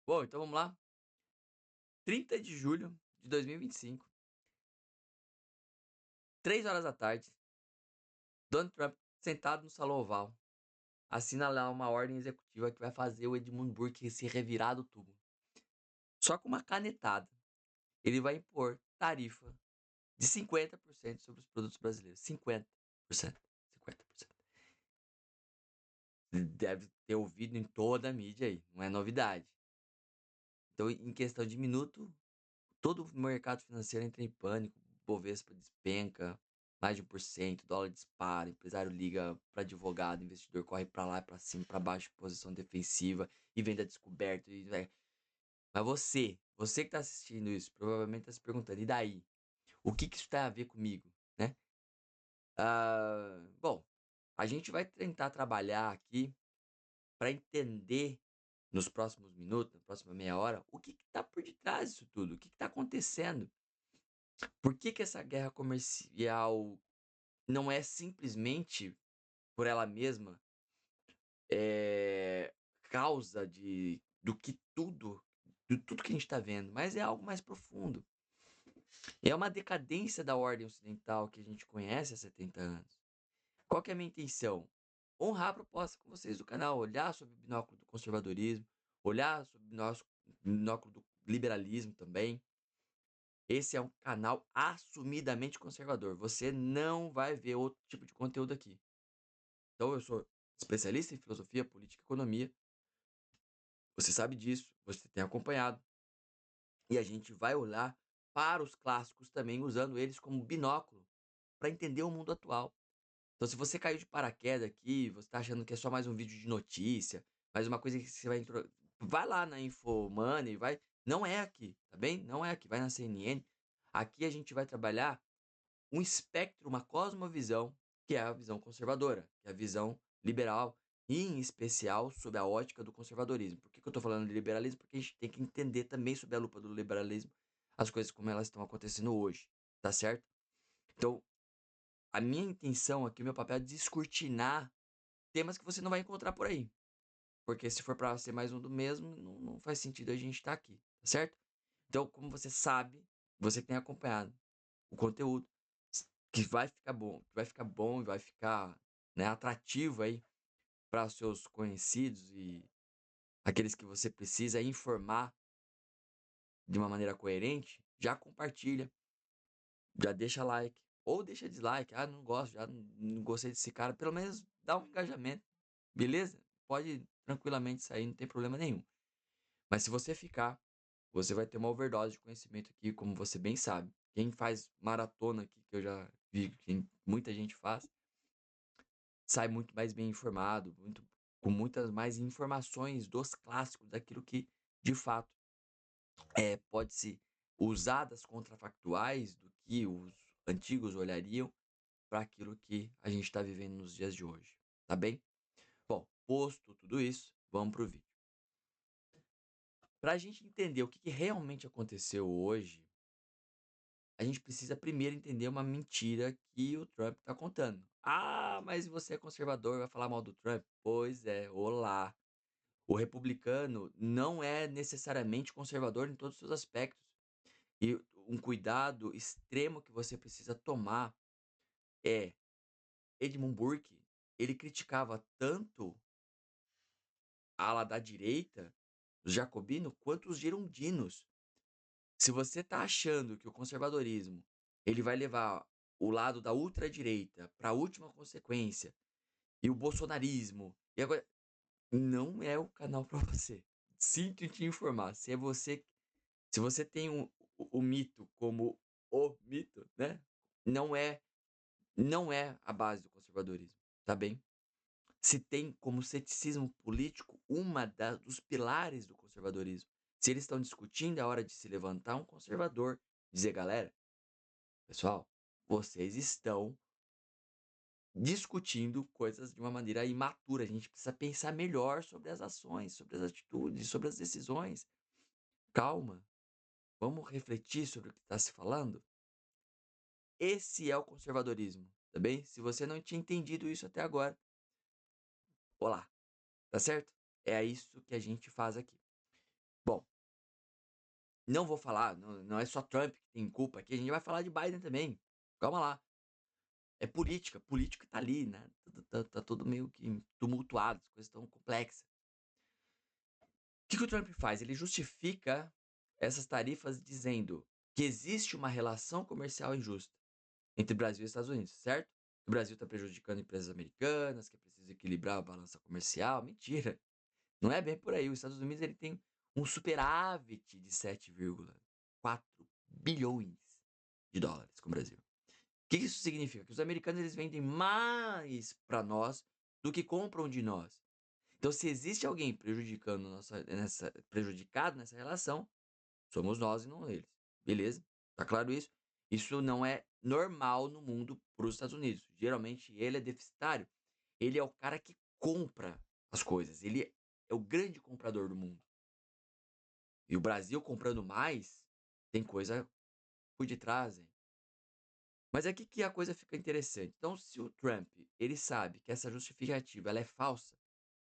Bom, então vamos lá. 30 de julho de 2025, 3 horas da tarde, Donald Trump sentado no Salão Oval, assina lá uma ordem executiva que vai fazer o Edmund Burke se revirar do túmulo. Só com uma canetada, ele vai impor tarifa de 50% sobre os produtos brasileiros. 50%. 50%. Deve ter ouvido em toda a mídia aí, não é novidade. Então, em questão de minuto, todo o mercado financeiro entra em pânico, Bovespa despenca, mais de 1%, dólar dispara, empresário liga para advogado, investidor corre para lá, para cima, para baixo, posição defensiva e venda descoberto. Mas você que está assistindo isso, provavelmente está se perguntando, e daí? O que isso tem a ver comigo, né? Bom, a gente vai tentar trabalhar aqui para entender nos próximos minutos, na próxima meia hora, o que está por detrás disso tudo, o que está acontecendo. Por que essa guerra comercial não é simplesmente por ela mesma, eh, causa de tudo que a gente está vendo, mas é algo mais profundo. É uma decadência da ordem ocidental que a gente conhece há 70 anos. Qual que é a minha intenção? Honrar a proposta com vocês do canal, olhar sob o binóculo do conservadorismo, olhar sob o nosso binóculo do liberalismo também. Esse é um canal assumidamente conservador. Você não vai ver outro tipo de conteúdo aqui. Então, eu sou especialista em filosofia, política e economia. Você sabe disso, você tem acompanhado. E a gente vai olhar para os clássicos também, usando eles como binóculo para entender o mundo atual. Então, se você caiu de paraquedas aqui, você está achando que é só mais um vídeo de notícia, mais uma coisa que você vai. Vai lá na Infomoney, vai. Não é aqui, tá bem? Não é aqui, vai na CNN. Aqui a gente vai trabalhar um espectro, uma cosmovisão, que é a visão conservadora, que é a visão liberal, e em especial sob a ótica do conservadorismo. Por que eu estou falando de liberalismo? Porque a gente tem que entender também sob a lupa do liberalismo as coisas como elas estão acontecendo hoje, tá certo? Então, a minha intenção aqui, o meu papel é descortinar temas que você não vai encontrar por aí. Porque se for para ser mais um do mesmo, não faz sentido a gente estar aqui, tá certo? Então, como você sabe, você que tem acompanhado o conteúdo, que vai ficar bom e vai ficar, né, atrativo aí para os seus conhecidos e aqueles que você precisa informar de uma maneira coerente, já compartilha, já deixa like ou deixa dislike. Ah, não gosto, já não gostei desse cara, pelo menos dá um engajamento, beleza? Pode tranquilamente sair, não tem problema nenhum. Mas se você ficar, você vai ter uma overdose de conhecimento aqui, como você bem sabe. Quem faz maratona aqui, que eu já vi que muita gente faz, sai muito mais bem informado, com muitas mais informações dos clássicos, daquilo que, de fato, pode-se usar das contrafactuais do que os antigos olhariam para aquilo que a gente está vivendo nos dias de hoje, tá bem? Bom, posto tudo isso, vamos pro vídeo. Para a gente entender o que realmente aconteceu hoje, a gente precisa primeiro entender uma mentira que o Trump está contando. Ah, mas você é conservador, vai falar mal do Trump? Pois é, olá. O republicano não é necessariamente conservador em todos os seus aspectos. E um cuidado extremo que você precisa tomar é Edmund Burke, ele criticava tanto a ala da direita, os jacobinos, quanto os girondinos. Se você está achando que o conservadorismo ele vai levar o lado da ultradireita para a última consequência e o bolsonarismo, e agora não é o canal para você. Sinto em te informar, se você tem o mito como o mito, né? Não é, não é a base do conservadorismo, tá bem? Se tem como ceticismo político dos pilares do conservadorismo. Se eles estão discutindo, é hora de se levantar um conservador, dizer, galera, pessoal, vocês estão discutindo coisas de uma maneira imatura. A gente precisa pensar melhor sobre as ações, sobre as atitudes, sobre as decisões. Calma, vamos refletir sobre o que está se falando? Esse é o conservadorismo, tá bem? Se você não tinha entendido isso até agora, olá, tá certo? É isso que a gente faz aqui. Bom, não vou falar, não é só Trump que tem culpa aqui, a gente vai falar de Biden também. Calma lá. É política, político tá ali, né? Tá tudo meio que tumultuado, as coisas estão complexas. O que o Trump faz? Ele justifica essas tarifas dizendo que existe uma relação comercial injusta entre Brasil e Estados Unidos, certo? O Brasil está prejudicando empresas americanas, que é preciso equilibrar a balança comercial. Mentira, não é bem por aí. Os Estados Unidos ele tem um superávit de 7,4 bilhões de dólares com o Brasil. O que isso significa? Que os americanos eles vendem mais para nós do que compram de nós. Então, se existe alguém prejudicado nessa relação, somos nós e não eles. Beleza? Tá claro isso? Isso não é normal no mundo para os Estados Unidos. Geralmente ele é deficitário. Ele é o cara que compra as coisas. Ele é o grande comprador do mundo. E o Brasil comprando mais, tem coisa por detrás, hein? Mas aqui que a coisa fica interessante. Então, se o Trump, ele sabe que essa justificativa ela é falsa,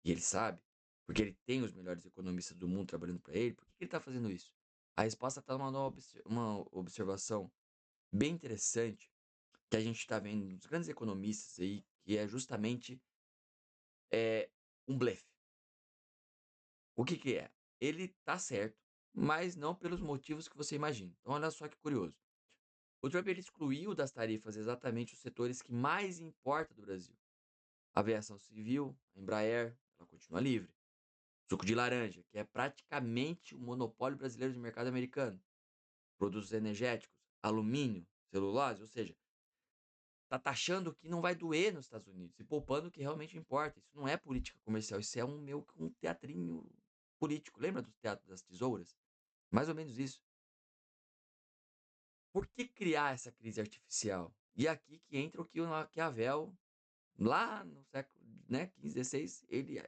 e ele sabe, porque ele tem os melhores economistas do mundo trabalhando para ele, por que ele está fazendo isso? A resposta está uma observação bem interessante que a gente está vendo dos grandes economistas aí, que é justamente um blefe. O que é? Ele tá certo, mas não pelos motivos que você imagina. Então, olha só que curioso. O Trump ele excluiu das tarifas exatamente os setores que mais importam do Brasil. A aviação civil, a Embraer, ela continua livre. Suco de laranja, que é praticamente o monopólio brasileiro de mercado americano. Produtos energéticos, alumínio, celulose, ou seja, tá taxando o que não vai doer nos Estados Unidos e poupando o que realmente importa. Isso não é política comercial, isso é um teatrinho político. Lembra do Teatro das Tesouras? Mais ou menos isso. Por que criar essa crise artificial? E aqui que entra o que o Maquiavel, lá no século, né, 15, 16, ele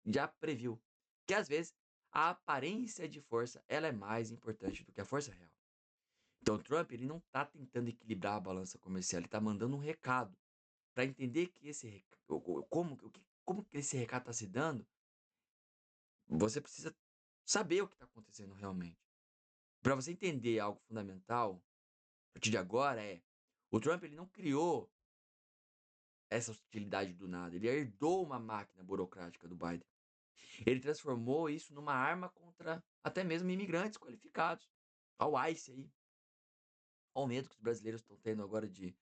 já previu. Que às vezes a aparência de força ela é mais importante do que a força real. Então o Trump ele não está tentando equilibrar a balança comercial, ele está mandando um recado. Para entender que esse como que esse recado está se dando, você precisa saber o que está acontecendo realmente. Para você entender algo fundamental, a partir de agora o Trump ele não criou essa hostilidade do nada, ele herdou uma máquina burocrática do Biden. Ele transformou isso numa arma contra até mesmo imigrantes qualificados. Ao ICE aí. Ao medo que os brasileiros estão tendo agora de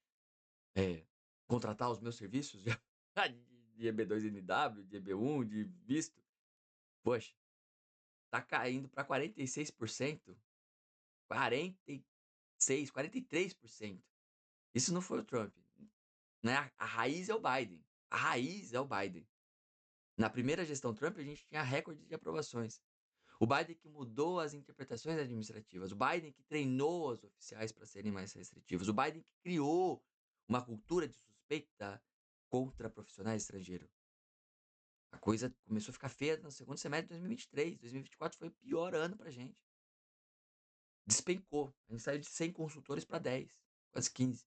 eh, contratar os meus serviços de EB2NW, de EB1, de visto. Poxa, tá caindo para 46%, 46, 43%. Isso não foi o Trump, né? A raiz é o Biden. A raiz é o Biden. Na primeira gestão Trump, a gente tinha recorde de aprovações. O Biden que mudou as interpretações administrativas. O Biden que treinou os oficiais para serem mais restritivos. O Biden que criou uma cultura de suspeita contra profissionais estrangeiros. A coisa começou a ficar feia no segundo semestre de 2023. 2024 foi o pior ano pra gente. Despencou. A gente saiu de 100 consultores para 10, quase 15.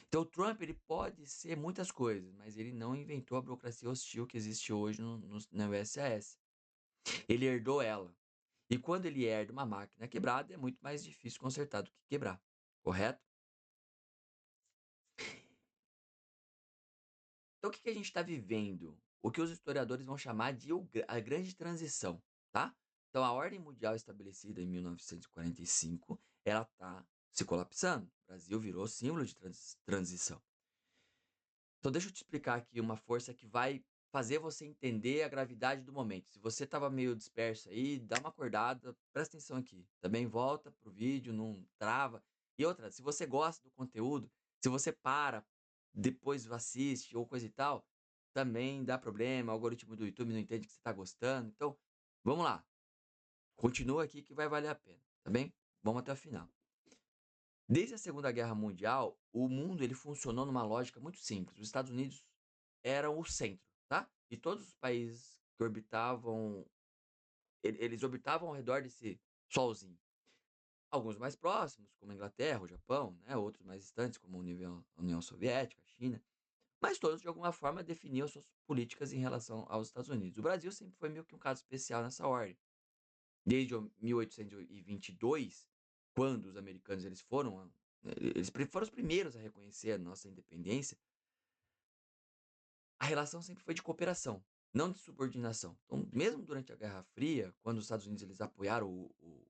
Então o Trump ele pode ser muitas coisas, mas ele não inventou a burocracia hostil que existe hoje na USAS. Ele herdou ela. E quando ele herda uma máquina quebrada, é muito mais difícil consertar do que quebrar. Correto? Então o que a gente está vivendo? O que os historiadores vão chamar de a grande transição, tá? Então a ordem mundial estabelecida em 1945, ela está se colapsando. O Brasil virou símbolo de transição. Então deixa eu te explicar aqui uma força que vai fazer você entender a gravidade do momento. Se você estava meio disperso aí, dá uma acordada, presta atenção aqui. Também volta pro vídeo, não trava. E outra, se você gosta do conteúdo, se você para, depois assiste ou coisa e tal, também dá problema, o algoritmo do YouTube não entende que você está gostando. Então, vamos lá. Continua aqui que vai valer a pena, tá bem? Vamos até o final. Desde a Segunda Guerra Mundial, o mundo ele funcionou numa lógica muito simples. Os Estados Unidos eram o centro, tá? E todos os países que orbitavam, eles orbitavam ao redor desse solzinho. Alguns mais próximos, como a Inglaterra, o Japão, né? Outros mais distantes, como a União Soviética, a China. Mas todos, de alguma forma, definiam suas políticas em relação aos Estados Unidos. O Brasil sempre foi meio que um caso especial nessa ordem. Desde 1822, quando os americanos eles foram os primeiros a reconhecer a nossa independência, a relação sempre foi de cooperação, não de subordinação. Então, mesmo durante a Guerra Fria, quando os Estados Unidos eles apoiaram o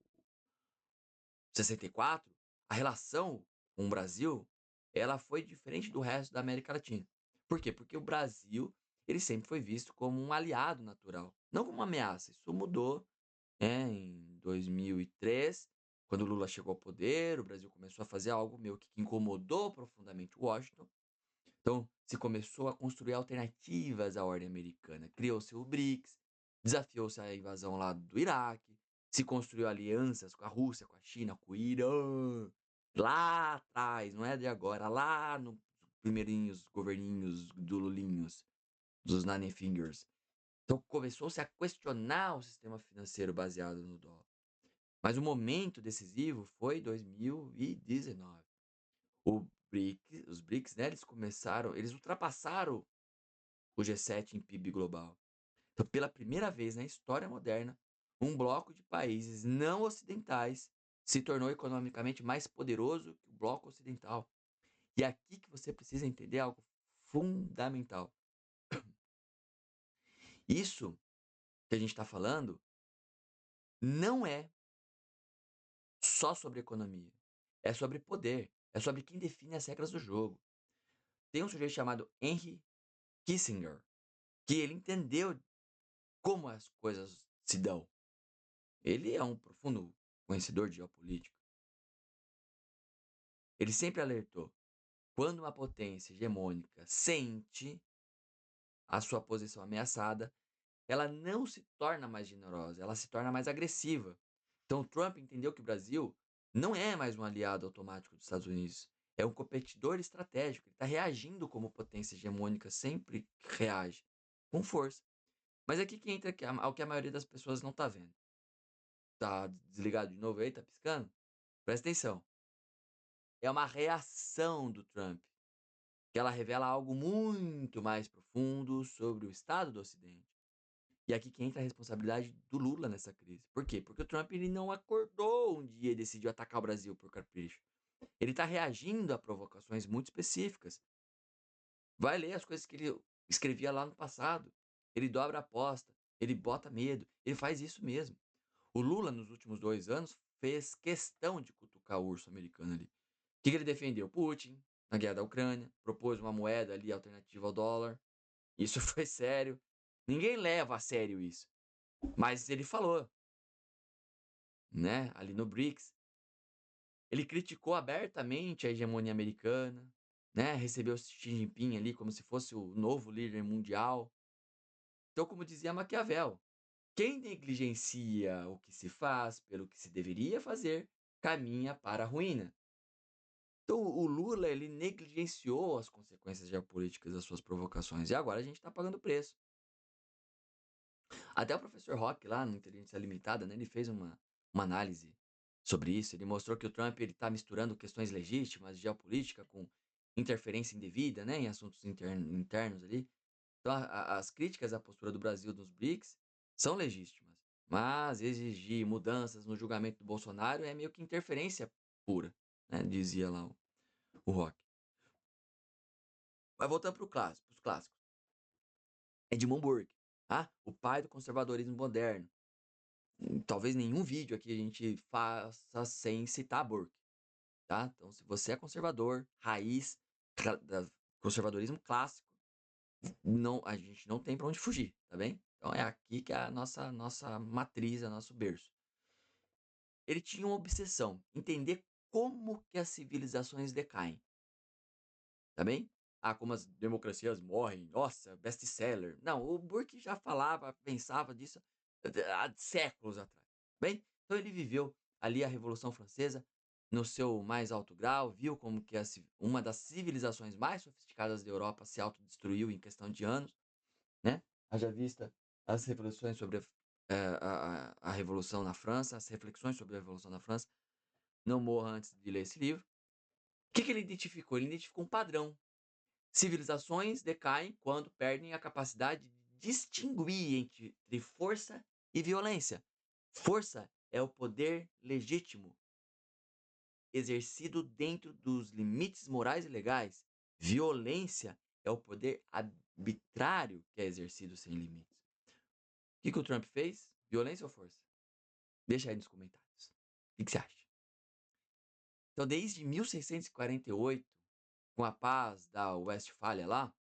64, a relação com o Brasil, ela foi diferente do resto da América Latina. Por quê? Porque o Brasil, ele sempre foi visto como um aliado natural, não como uma ameaça. Isso mudou, em 2003, quando o Lula chegou ao poder, o Brasil começou a fazer algo meio que incomodou profundamente Washington. Então, se começou a construir alternativas à ordem americana. Criou-se o BRICS, desafiou-se a invasão lá do Iraque, se construiu alianças com a Rússia, com a China, com o Irã. Lá atrás, não é de agora, lá no primeirinhos governinhos do Lulinhos, dos Nine Fingers. Então começou-se a questionar o sistema financeiro baseado no dólar. Mas o momento decisivo foi 2019. Os BRICS, né, eles ultrapassaram o G7 em PIB global. Então, pela primeira vez na história moderna, um bloco de países não ocidentais se tornou economicamente mais poderoso que o bloco ocidental. E é aqui que você precisa entender algo fundamental. Isso que a gente está falando não é só sobre economia. É sobre poder. É sobre quem define as regras do jogo. Tem um sujeito chamado Henry Kissinger, que ele entendeu como as coisas se dão. Ele é um profundo conhecedor de geopolítica. Ele sempre alertou: quando uma potência hegemônica sente a sua posição ameaçada, ela não se torna mais generosa, ela se torna mais agressiva. Então, Trump entendeu que o Brasil não é mais um aliado automático dos Estados Unidos, é um competidor estratégico. Ele está reagindo como potência hegemônica sempre reage, com força. Mas é aqui que entra o que a maioria das pessoas não está vendo. Tá desligado de novo aí? Tá piscando? Presta atenção. É uma reação do Trump, que ela revela algo muito mais profundo sobre o estado do Ocidente. E aqui que entra a responsabilidade do Lula nessa crise. Por quê? Porque o Trump ele não acordou um dia e decidiu atacar o Brasil por capricho. Ele está reagindo a provocações muito específicas. Vai ler as coisas que ele escrevia lá no passado. Ele dobra a aposta, ele bota medo, ele faz isso mesmo. O Lula, nos últimos 2 anos, fez questão de cutucar o urso americano ali. O que ele defendeu? Putin, na guerra da Ucrânia, propôs uma moeda ali alternativa ao dólar. Isso foi sério. Ninguém leva a sério isso. Mas ele falou, né, ali no BRICS. Ele criticou abertamente a hegemonia americana, né, recebeu Xi Jinping ali como se fosse o novo líder mundial. Então, como dizia Maquiavel, quem negligencia o que se faz pelo que se deveria fazer, caminha para a ruína. Então, o Lula, ele negligenciou as consequências geopolíticas das suas provocações. E agora a gente está pagando o preço. Até o professor Rock, lá no Inteligência Limitada, né, ele fez uma análise sobre isso. Ele mostrou que o Trump está misturando questões legítimas de geopolítica com interferência indevida, né, em assuntos internos ali. Então, as críticas à postura do Brasil nos BRICS são legítimas, mas exigir mudanças no julgamento do Bolsonaro é meio que interferência pura, né, dizia lá o Rock. Mas voltando para os clássicos. Edmund Burke, tá? O pai do conservadorismo moderno. Talvez nenhum vídeo aqui a gente faça sem citar Burke, tá? Então, se você é conservador, raiz, conservadorismo clássico, não, a gente não tem para onde fugir, tá bem? Então é aqui que é a nossa matriz, é nosso berço. Ele tinha uma obsessão, entender como que as civilizações decaem, tá bem? Ah, como as democracias morrem, nossa, best-seller. Não, o Burke já falava, pensava disso há séculos atrás, bem? Então ele viveu ali a Revolução Francesa no seu mais alto grau, viu como que uma das civilizações mais sofisticadas da Europa se autodestruiu em questão de anos, né? Haja vista as reflexões sobre a Revolução na França, as reflexões sobre a Revolução na França. Não morra antes de ler esse livro. O que ele identificou? Ele identificou um padrão. Civilizações decaem quando perdem a capacidade de distinguir entre força e violência. Força é o poder legítimo exercido dentro dos limites morais e legais. Violência é o poder arbitrário que é exercido sem limites. O que o Trump fez? Violência ou força? Deixa aí nos comentários. O que você acha? Então, desde 1648, com a paz da Westfália lá,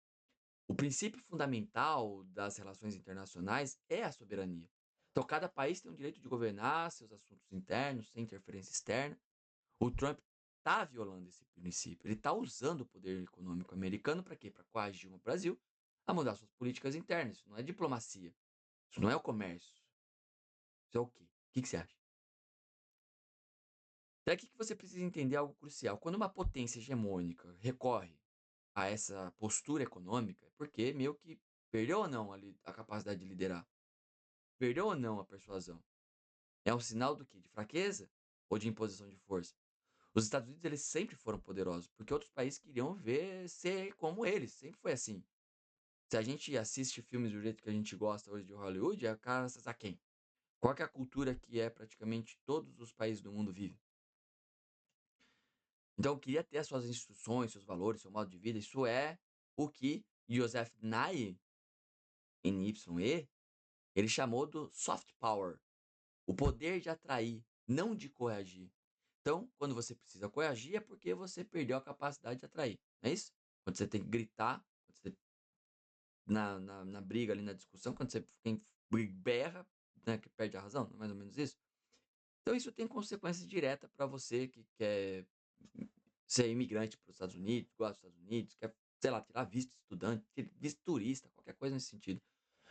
o princípio fundamental das relações internacionais é a soberania. Então, cada país tem o direito de governar seus assuntos internos, sem interferência externa. O Trump está violando esse princípio. Ele está usando o poder econômico americano para quê? Para coagir o Brasil a mudar suas políticas internas. Isso não é diplomacia. Isso não é o comércio. Isso é o quê? O que você acha? Até aqui que você precisa entender algo crucial. Quando uma potência hegemônica recorre a essa postura econômica, é porque meio que perdeu ou não a capacidade de liderar? Perdeu ou não a persuasão? É um sinal do quê? De fraqueza ou de imposição de força? Os Estados Unidos, eles sempre foram poderosos, porque outros países queriam ver ser como eles, sempre foi assim. Se a gente assiste filmes do jeito que a gente gosta hoje de Hollywood, é graças a quem? Qual que é a cultura que praticamente todos os países do mundo vivem? Então, eu queria ter as suas instruções, seus valores, seu modo de vida. Isso é o que Joseph Nye, NYE, ele chamou do soft power, o poder de atrair, não de coagir. Então, quando você precisa coagir, é porque você perdeu a capacidade de atrair, não é isso? Quando você tem que gritar, quando você, na briga ali, na discussão, quando você quem berra, né, que perde a razão, não é mais ou menos isso? Então, isso tem consequência direta para você que quer ser imigrante para os Estados Unidos, gosta dos Estados Unidos, quer, sei lá, tirar visto de estudante, visto turista, qualquer coisa nesse sentido.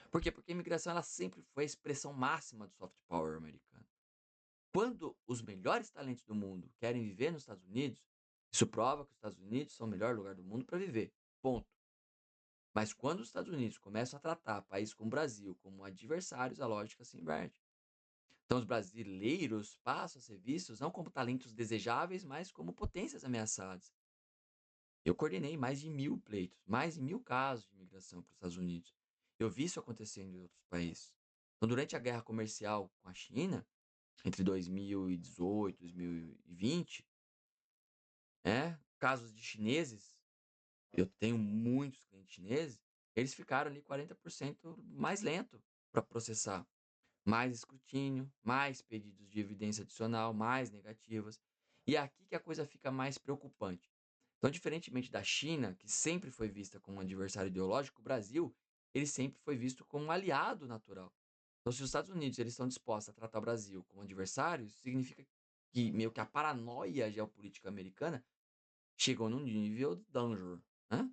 Por quê? Porque a imigração ela sempre foi a expressão máxima do soft power americano. Quando os melhores talentos do mundo querem viver nos Estados Unidos, isso prova que os Estados Unidos são o melhor lugar do mundo para viver. Ponto. Mas quando os Estados Unidos começam a tratar países como o Brasil como adversários, a lógica se inverte. Então, os brasileiros passam a ser vistos não como talentos desejáveis, mas como potências ameaçadas. Eu coordenei mais de 1000 pleitos, mais de 1000 casos de imigração para os Estados Unidos. Eu vi isso acontecendo em outros países. Então, durante a guerra comercial com a China, entre 2018 e 2020, casos de chineses, eu tenho muitos clientes chineses, eles ficaram ali 40% mais lento para processar. Mais escrutínio, mais pedidos de evidência adicional, mais negativas. E é aqui que a coisa fica mais preocupante. Então, diferentemente da China, que sempre foi vista como um adversário ideológico, o Brasil, ele sempre foi visto como um aliado natural. Então, se os Estados Unidos eles estão dispostos a tratar o Brasil como adversário, isso significa que meio que a paranoia geopolítica americana chegou num nível danger, né?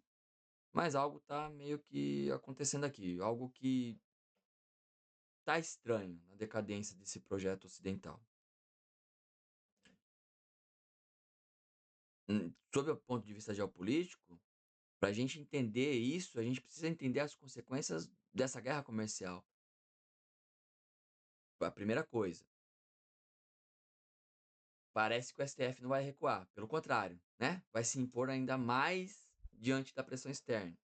Mas algo está meio que acontecendo aqui, algo que tá estranho na decadência desse projeto ocidental. Sob o ponto de vista geopolítico, para a gente entender isso, a gente precisa entender as consequências dessa guerra comercial. A primeira coisa, parece que o STF não vai recuar, pelo contrário, né? Vai se impor ainda mais diante da pressão externa.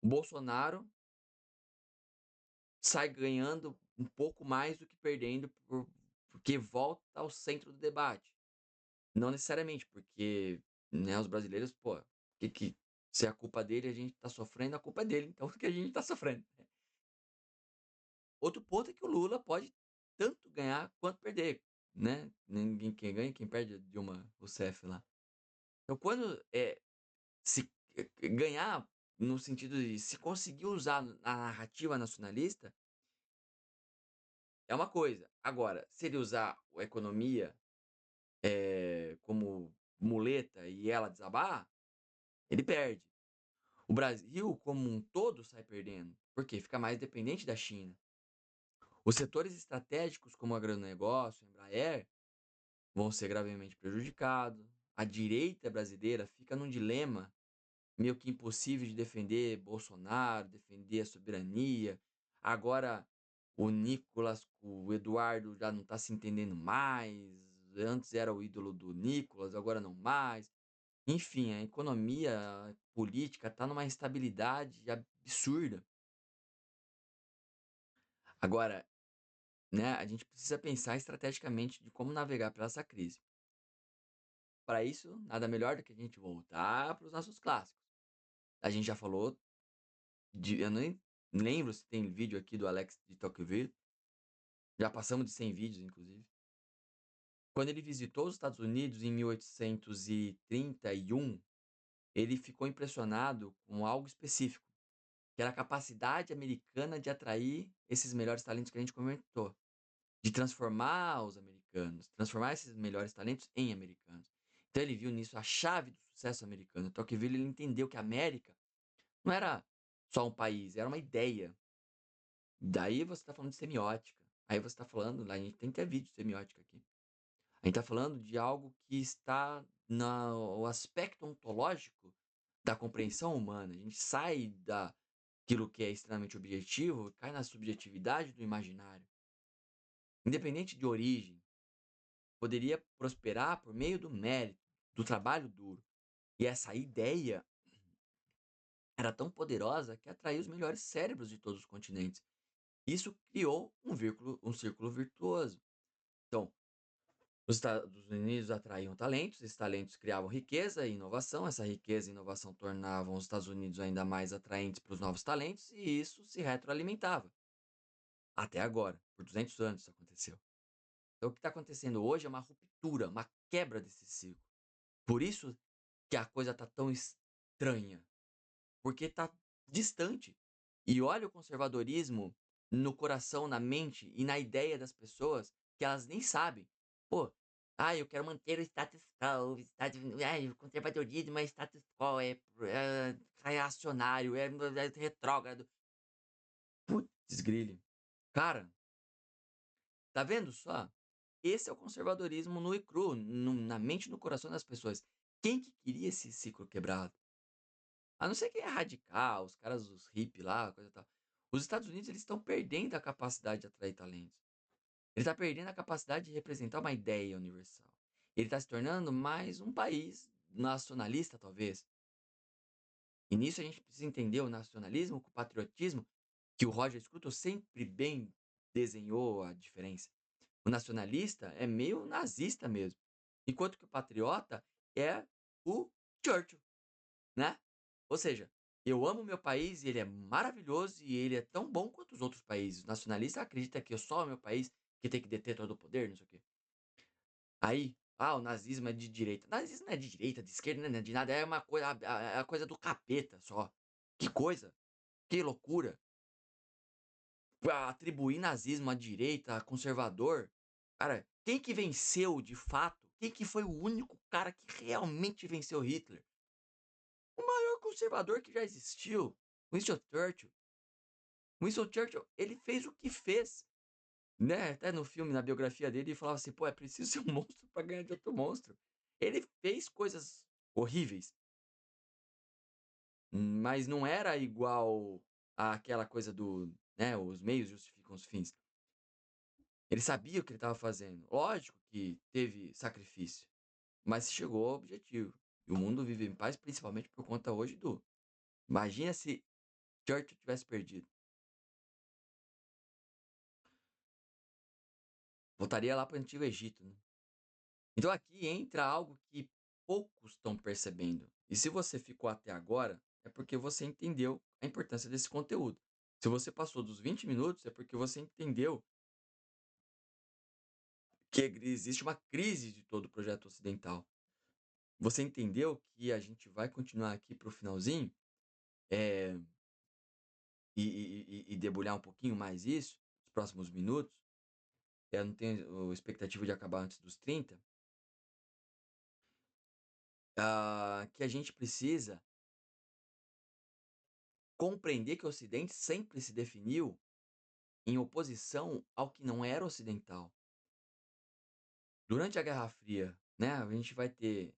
O Bolsonaro sai ganhando um pouco mais do que perdendo porque volta ao centro do debate. Não necessariamente, porque, né, os brasileiros, pô, que se é a culpa dele, a gente tá sofrendo, a culpa é dele, então que a gente tá sofrendo. Outro ponto é que o Lula pode tanto ganhar quanto perder, né? Ninguém quem ganha, quem perde é Dilma Rousseff lá. Então quando se ganhar no sentido de se conseguir usar a narrativa nacionalista, é uma coisa. Agora, se ele usar a economia como muleta e ela desabar, ele perde. O Brasil, como um todo, sai perdendo. Por quê? Fica mais dependente da China. Os setores estratégicos, como o agronegócio, a Embraer, vão ser gravemente prejudicados. A direita brasileira fica num dilema meio que impossível de defender Bolsonaro, defender a soberania. Agora o Nicolas, o Eduardo já não está se entendendo mais. Antes era o ídolo do Nicolas, agora não mais. Enfim, a economia a política está numa instabilidade absurda. Agora, né, a gente precisa pensar estrategicamente de como navegar pela essa crise. Para isso, nada melhor do que a gente voltar para os nossos clássicos. A gente já falou eu nem lembro se tem vídeo aqui do Alex de Tocqueville, já passamos de 100 vídeos, inclusive. Quando ele visitou os Estados Unidos em 1831, ele ficou impressionado com algo específico, que era a capacidade americana de atrair esses melhores talentos que a gente comentou, de transformar os americanos, transformar esses melhores talentos em americanos. Então ele viu nisso a chave do sucesso americano. Tocqueville ele entendeu que a América não era só um país, era uma ideia. Daí você está falando de semiótica. Aí você está falando, a gente tem que ter vídeo de semiótica aqui. A gente está falando de algo que está no aspecto ontológico da compreensão humana. A gente sai daquilo que é extremamente objetivo e cai na subjetividade do imaginário. Independente de origem, poderia prosperar por meio do mérito, do trabalho duro. E essa ideia era tão poderosa que atraiu os melhores cérebros de todos os continentes. Isso criou um círculo virtuoso. Então, os Estados Unidos atraíam talentos, esses talentos criavam riqueza e inovação, essa riqueza e inovação tornavam os Estados Unidos ainda mais atraentes para os novos talentos e isso se retroalimentava. Até agora, por 200 anos isso aconteceu. Então, o que está acontecendo hoje é uma ruptura, uma quebra desse ciclo. Por isso que a coisa está tão estranha, porque está distante. E olha o conservadorismo no coração, na mente e na ideia das pessoas que elas nem sabem. Pô, eu quero manter o status quo, o conservadorismo é status quo, é reacionário, é retrógrado. Putz, grilo. Cara, tá vendo só? Esse é o conservadorismo nu e cru, na mente e no coração das pessoas. Quem que queria esse ciclo quebrado? A não ser quem é radical, os caras, os hippies lá, coisa e tal. Os Estados Unidos, eles estão perdendo a capacidade de atrair talentos. Ele está perdendo a capacidade de representar uma ideia universal. Ele está se tornando mais um país nacionalista, talvez. E nisso a gente precisa entender o nacionalismo com o patriotismo, que o Roger Scruton sempre bem desenhou a diferença. O nacionalista é meio nazista mesmo, enquanto que o patriota é o Churchill, né? Ou seja, eu amo meu país e ele é maravilhoso e ele é tão bom quanto os outros países. O nacionalista acredita que eu só o meu país que tem que deter todo o poder, não sei o quê. Aí, o nazismo é de direita. O nazismo não é de direita, de esquerda, não é de nada. É uma coisa, é a coisa do capeta só. Que coisa, que loucura. Atribuir nazismo à direita, a conservador. Cara, quem que venceu de fato? Quem que foi o único cara que realmente venceu Hitler? O maior conservador que já existiu, Winston Churchill. Winston Churchill, ele fez o que fez, né? Até no filme, na biografia dele, ele falava assim: pô, é preciso ser um monstro para ganhar de outro monstro. Ele fez coisas horríveis, mas não era igual àquela coisa do, né, os meios justificam os fins. Ele sabia o que ele estava fazendo. Lógico que teve sacrifício, mas chegou ao objetivo. E o mundo vive em paz, principalmente por conta hoje do. Imagina se Churchill tivesse perdido. Voltaria lá para o Antigo Egito, né? Então aqui entra algo que poucos estão percebendo. E se você ficou até agora, é porque você entendeu a importância desse conteúdo. Se você passou dos 20 minutos, é porque você entendeu que existe uma crise de todo o projeto ocidental. Você entendeu que a gente vai continuar aqui para o finalzinho é, e debulhar um pouquinho mais isso, nos próximos minutos. Eu não tenho expectativa de acabar antes dos 30. Que a gente precisa compreender que o Ocidente sempre se definiu em oposição ao que não era ocidental. Durante a Guerra Fria, né, a gente vai ter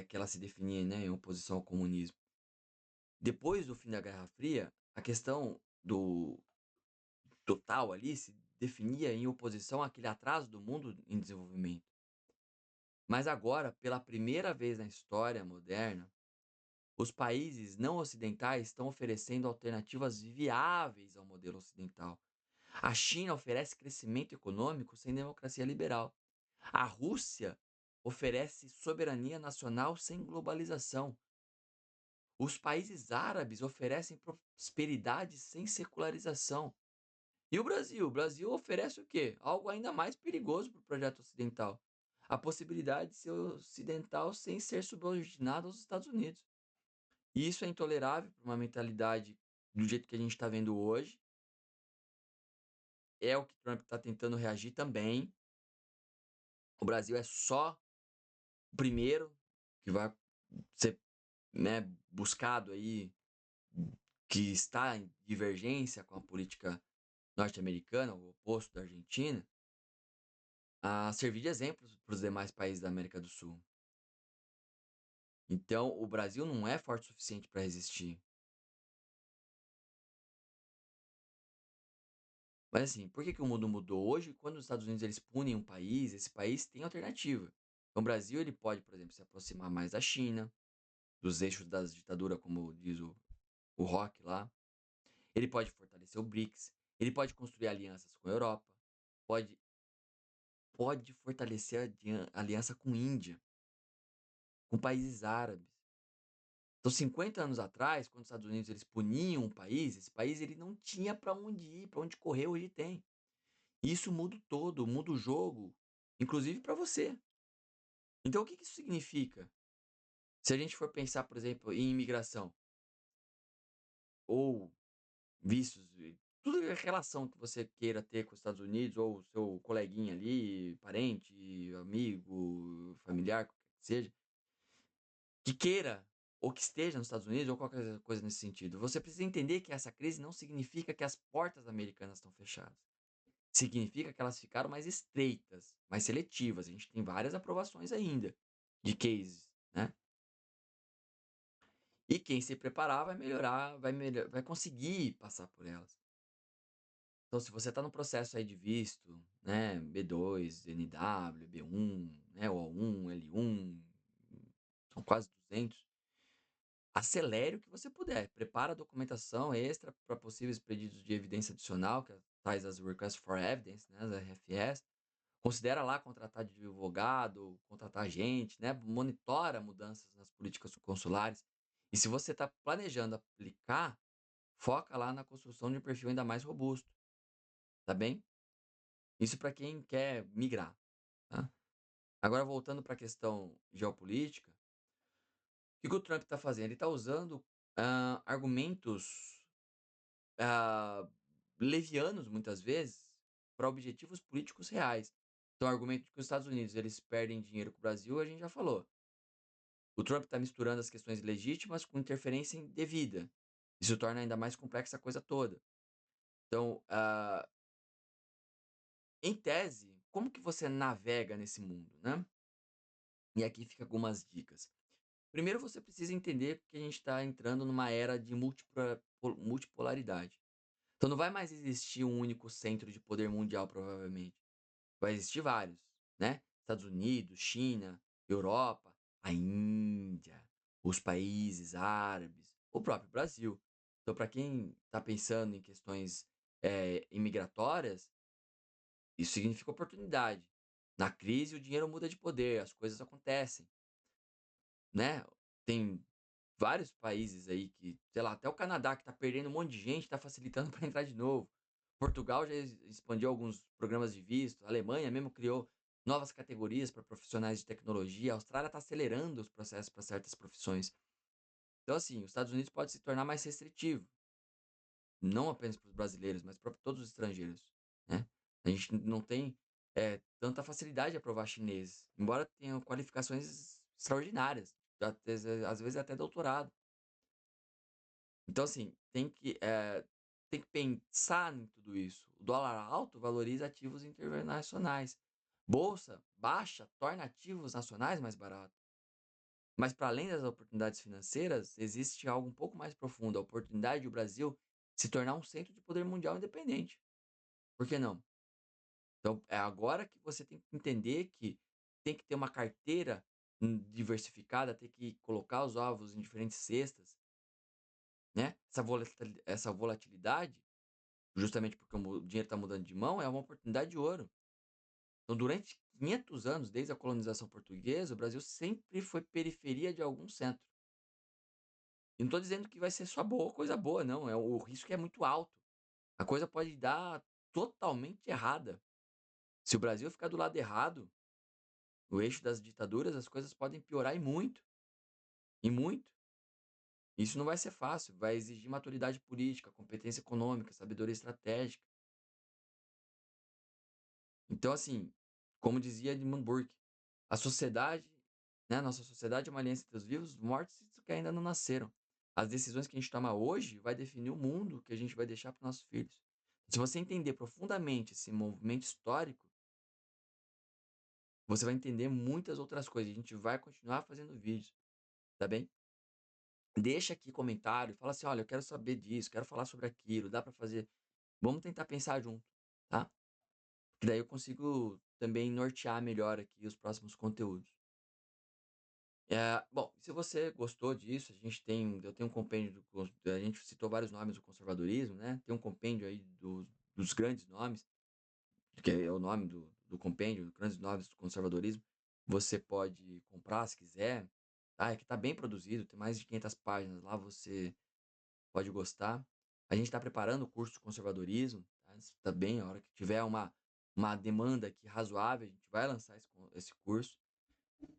que ela se definia, né, em oposição ao comunismo. Depois do fim da Guerra Fria, a questão do total ali se definia em oposição àquele atraso do mundo em desenvolvimento. Mas agora, pela primeira vez na história moderna, os países não ocidentais estão oferecendo alternativas viáveis ao modelo ocidental. A China oferece crescimento econômico sem democracia liberal. A Rússia oferece soberania nacional sem globalização. Os países árabes oferecem prosperidade sem secularização. E o Brasil? O Brasil oferece o quê? Algo ainda mais perigoso para o projeto ocidental. A possibilidade de ser ocidental sem ser subordinado aos Estados Unidos. E isso é intolerável para uma mentalidade do jeito que a gente está vendo hoje. É o que Trump está tentando reagir também. O Brasil é só o primeiro que vai ser, né, buscado aí, que está em divergência com a política norte-americana, o oposto da Argentina, a servir de exemplo para os demais países da América do Sul. Então, o Brasil não é forte o suficiente para resistir. Mas assim, por que o mundo mudou hoje? Quando os Estados Unidos eles punem um país, esse país tem alternativa. Então, o Brasil ele pode, por exemplo, se aproximar mais da China, dos eixos da ditadura, como diz o Rock lá. Ele pode fortalecer o BRICS. Ele pode construir alianças com a Europa. Pode fortalecer a aliança com a Índia, com países árabes. Então, 50 anos atrás, quando os Estados Unidos eles puniam um país, esse país ele não tinha para onde ir, para onde correr, hoje tem. Isso muda o todo, muda o jogo, inclusive para você. Então, o que isso significa? Se a gente for pensar, por exemplo, em imigração ou vistos, tudo é relação que você queira ter com os Estados Unidos ou o seu coleguinha ali, parente, amigo, familiar, qualquer que seja, que queira ou que esteja nos Estados Unidos ou qualquer coisa nesse sentido. Você precisa entender que essa crise não significa que as portas americanas estão fechadas. Significa que elas ficaram mais estreitas, mais seletivas. A gente tem várias aprovações ainda de cases, né? E quem se preparar vai melhorar, vai conseguir passar por elas. Então, se você está no processo aí de visto, né, B2, NW, B1, né, O1, L1, são quase 200, acelere o que você puder. Prepara a documentação extra para possíveis pedidos de evidência adicional, que é tais as Requests for Evidence, né, as RFS. Considera lá contratar advogado, contratar gente, né? Monitora mudanças nas políticas consulares. E se você está planejando aplicar, foca lá na construção de um perfil ainda mais robusto, tá bem? Isso para quem quer migrar, tá? Agora, voltando para a questão geopolítica, o que o Trump está fazendo? Ele está usando argumentos ah, levianos, muitas vezes, para objetivos políticos reais. Então, o argumento de que os Estados Unidos eles perdem dinheiro com o Brasil, a gente já falou. O Trump está misturando as questões legítimas com interferência indevida. Isso torna ainda mais complexa a coisa toda. Então, em tese, como que você navega nesse mundo, né? E aqui fica algumas dicas. Primeiro, você precisa entender que a gente está entrando numa era de multipolaridade. Então, não vai mais existir um único centro de poder mundial, provavelmente. Vai existir vários, né? Estados Unidos, China, Europa, a Índia, os países árabes, o próprio Brasil. Então, para quem está pensando em questões imigratórias, isso significa oportunidade. Na crise, o dinheiro muda de poder, as coisas acontecem, né? Tem vários países aí que, sei lá, até o Canadá que está perdendo um monte de gente, está facilitando para entrar de novo. Portugal já expandiu alguns programas de visto, a Alemanha mesmo criou novas categorias para profissionais de tecnologia, a Austrália está acelerando os processos para certas profissões. Então, assim, os Estados Unidos pode se tornar mais restritivo, não apenas para os brasileiros, mas para todos os estrangeiros, né? A gente não tem tanta facilidade de aprovar chineses, embora tenham qualificações extraordinárias, às vezes até doutorado. Então, assim, tem que pensar em tudo isso. O dólar alto valoriza ativos internacionais. Bolsa baixa torna ativos nacionais mais baratos. Mas, para além das oportunidades financeiras, existe algo um pouco mais profundo: a oportunidade de o Brasil se tornar um centro de poder mundial independente. Por que não? Então, é agora que você tem que entender que tem que ter uma carteira diversificada, tem que colocar os ovos em diferentes cestas, né? Essa volatilidade justamente porque o dinheiro está mudando de mão, é uma oportunidade de ouro. Então, durante 500 anos, desde a colonização portuguesa, o Brasil sempre foi periferia de algum centro. E não estou dizendo que vai ser só boa, coisa boa, não. O risco é muito alto. A coisa pode dar totalmente errada. Se o Brasil ficar do lado errado, o eixo das ditaduras, as coisas podem piorar e muito. E muito. Isso não vai ser fácil. Vai exigir maturidade política, competência econômica, sabedoria estratégica. Então, assim, como dizia Edmund Burke, a sociedade, né, nossa sociedade é uma aliança entre os vivos, os mortos e os que ainda não nasceram. As decisões que a gente toma hoje vai definir o mundo que a gente vai deixar para os nossos filhos. Se você entender profundamente esse movimento histórico, você vai entender muitas outras coisas. A gente vai continuar fazendo vídeos, tá bem? Deixa aqui comentário, fala assim, olha, eu quero saber disso, quero falar sobre aquilo, dá para fazer. Vamos tentar pensar junto, tá? Que daí eu consigo também nortear melhor aqui os próximos conteúdos. Bom, se você gostou disso, eu tenho um compêndio a gente citou vários nomes do conservadorismo, né? Tem um compêndio aí dos grandes nomes, que é o nome do compêndio, grandes nomes do conservadorismo. Você pode comprar se quiser, tá? É que tá bem produzido, tem mais de 500 páginas lá, você pode gostar. A gente está preparando o curso de conservadorismo, tá? Tá bem, a hora que tiver uma demanda aqui razoável, a gente vai lançar esse curso.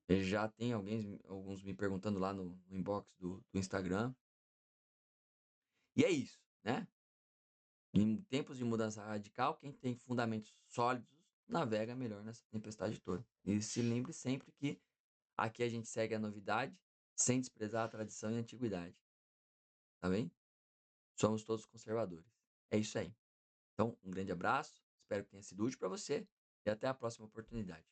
Já tem alguns me perguntando lá no inbox do Instagram. E é isso, né? Em tempos de mudança radical, quem tem fundamentos sólidos navega melhor nessa tempestade toda. E se lembre sempre que aqui a gente segue a novidade sem desprezar a tradição e a antiguidade. Tá bem? Somos todos conservadores. É isso aí. Então, um grande abraço, espero que tenha sido útil para você e até a próxima oportunidade.